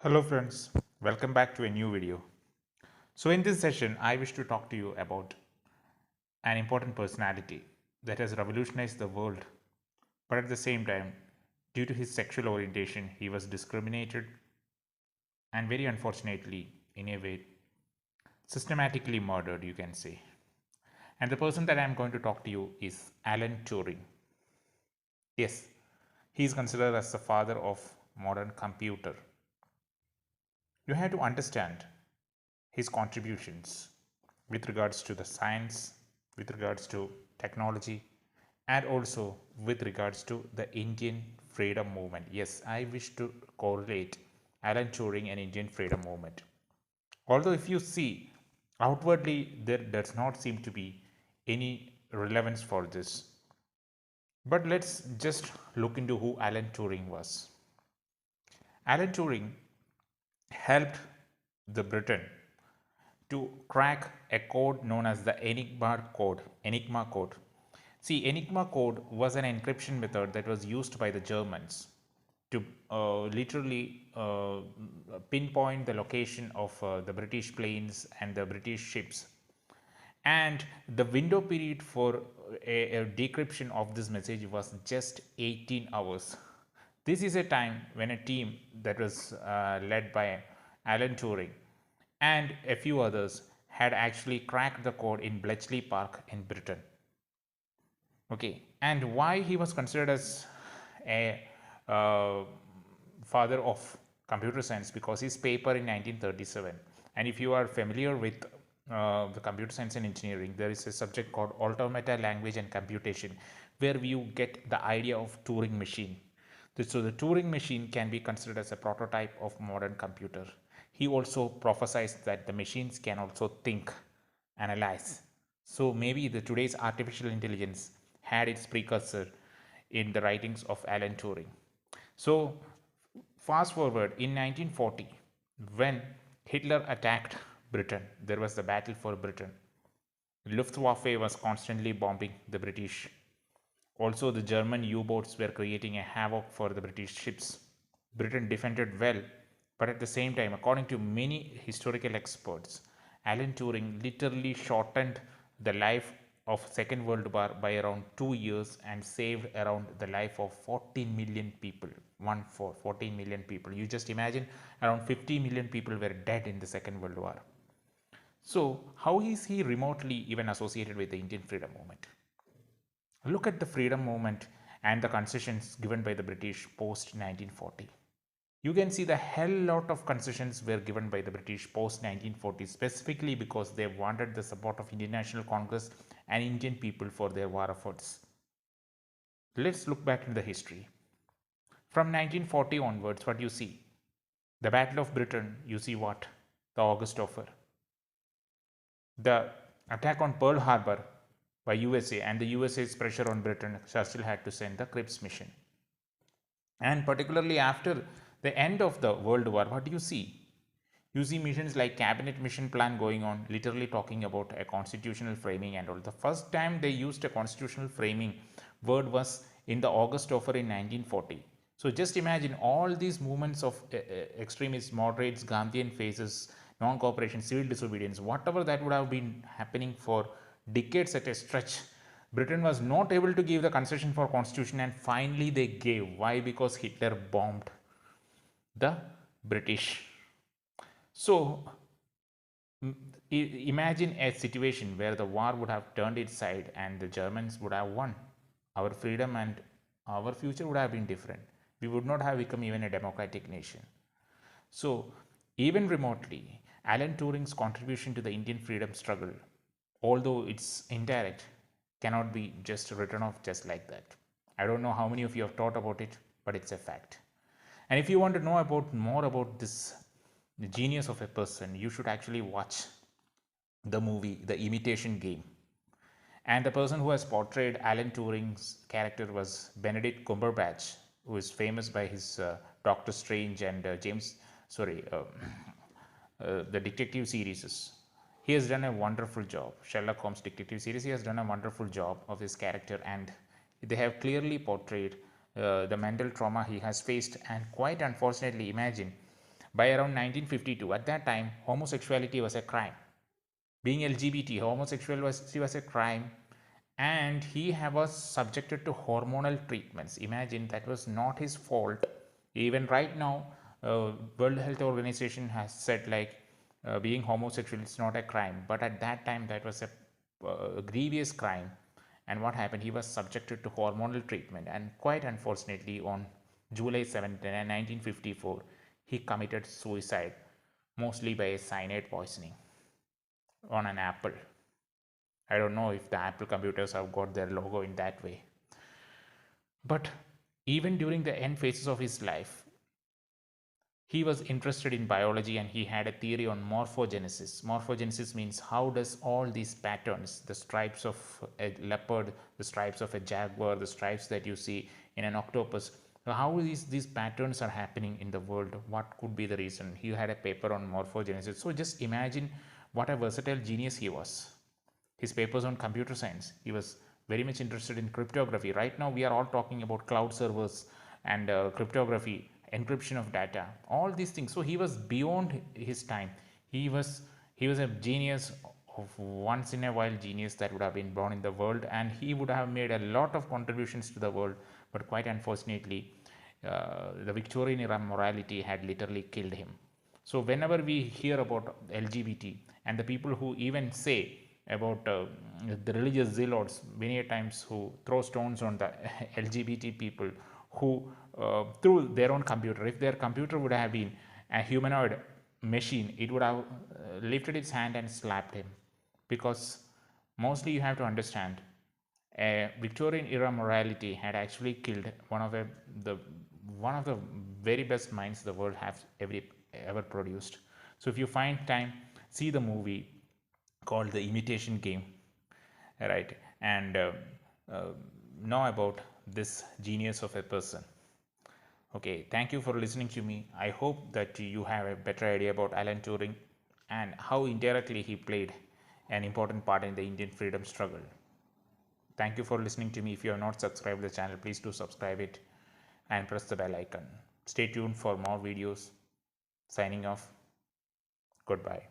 Hello friends, welcome back to a new video. So in this session, I wish to talk to you about an important personality that has revolutionized the world, but at the same time, due to his sexual orientation, he was discriminated and very unfortunately, in a way, systematically murdered, you can say. And the person that I am going to talk to you is Alan Turing. Yes, he is considered as the father of modern computer. You have to understand his contributions with regards to the science, with regards to technology, and also with regards to the Indian freedom movement. Yes, I wish to correlate Alan Turing and Indian freedom movement. Although if you see outwardly there does not seem to be any relevance for this. But let's just look into who Alan Turing was. Alan Turing helped the Britain to crack a code known as the Enigma code. Enigma code. See, Enigma code was an encryption method that was used by the Germans to literally pinpoint the location of the British planes and the British ships. And the window period for a decryption of this message was just 18 hours. This is a time when a team that was led by Alan Turing and a few others had actually cracked the code in Bletchley Park in Britain. Okay, and why he was considered as a father of computer science? Because his paper in 1937, and if you are familiar with the computer science and engineering, there is a subject called automata, language and computation, where you get the idea of Turing machine. So the Turing machine can be considered as a prototype of modern computer. He also prophesied that the machines can also think, analyze. So maybe the today's artificial intelligence had its precursor in the writings of Alan Turing. So fast forward in 1940, when Hitler attacked Britain, there was the battle for Britain. Luftwaffe was constantly bombing the British. Also, the German U-boats were creating a havoc for the British ships. Britain defended well, but at the same time, according to many historical experts, Alan Turing literally shortened the life of Second World War by around 2 years and saved around the life of 14 million people. 14 million people. You just imagine around 50 million people were dead in the Second World War. So, how is he remotely even associated with the Indian freedom movement? Look at the freedom movement and the concessions given by the British post 1940. You can see the hell lot of concessions were given by the British post 1940, specifically because they wanted the support of Indian National Congress and Indian people for their war efforts. Let's look back in the history. From 1940 onwards, what you see? The Battle of Britain, you see what? The August offer. The attack on Pearl Harbor by USA and the USA's pressure on Britain, Churchill had to send the Cripps mission. And particularly after the end of the World War, what do you see? You see missions like Cabinet Mission Plan going on, literally talking about a constitutional framing and all. The first time they used a constitutional framing word was in the August offer in 1940. So just imagine all these movements of extremists, moderates, Gandhian phases, non-cooperation, civil disobedience, whatever that would have been happening for decades at a stretch. Britain was not able to give the concession for constitution, and finally they gave. Why? Because Hitler bombed the British. So imagine a situation where the war would have turned its side and the Germans would have won. Our freedom and our future would have been different. We would not have become even a democratic nation. So even remotely, Alan Turing's contribution to the Indian freedom struggle, although it's indirect, cannot be just written off just like that. I don't know how many of you have thought about it, but it's a fact. And if you want to know about more about this, the genius of a person, you should actually watch the movie The Imitation Game. And the person who has portrayed Alan Turing's character was Benedict Cumberbatch, who is famous by his Doctor Strange and the detective series. He has done a wonderful job. Sherlock Holmes detective series, he has done a wonderful job of his character, and they have clearly portrayed the mental trauma he has faced. And quite unfortunately, imagine by around 1952. At that time, homosexuality was a crime. Being LGBT, homosexuality was a crime, and he was subjected to hormonal treatments. Imagine, that was not his fault. Even right now, World Health Organization has said like being homosexual is not a crime, but at that time that was a grievous crime. And what happened? He was subjected to hormonal treatment, and quite unfortunately, on July 17, 1954, he committed suicide, mostly by a cyanide poisoning on an apple. I don't know if the Apple computers have got their logo in that way. But even during the end phases of his life, he was interested in biology, and he had a theory on morphogenesis. Morphogenesis means how does all these patterns, the stripes of a leopard, the stripes of a jaguar, the stripes that you see in an octopus, how these patterns are happening in the world, what could be the reason. He had a paper on morphogenesis. So just imagine what a versatile genius he was. His papers on computer science. He was very much interested in cryptography. Right now, we are all talking about cloud servers and cryptography, encryption of data, all these things. So he was beyond his time. He was a genius, of once in a while genius that would have been born in the world, and he would have made a lot of contributions to the world. But quite unfortunately, the Victorian era morality had literally killed him. So whenever we hear about LGBT and the people who even say about the religious zealots many times who throw stones on the LGBT people who through their own computer, if their computer would have been a humanoid machine, it would have lifted its hand and slapped him. Because mostly you have to understand, Victorian era morality had actually killed one of the very best minds the world has ever produced. So if you find time, see the movie called The Imitation Game, right? And know about this genius of a person. Okay, thank you for listening to me. I hope that you have a better idea about Alan Turing and how indirectly he played an important part in the Indian freedom struggle. Thank you for listening to me. If you have not subscribed the channel, please do subscribe it and press the bell icon. Stay tuned for more videos. Signing off. Goodbye.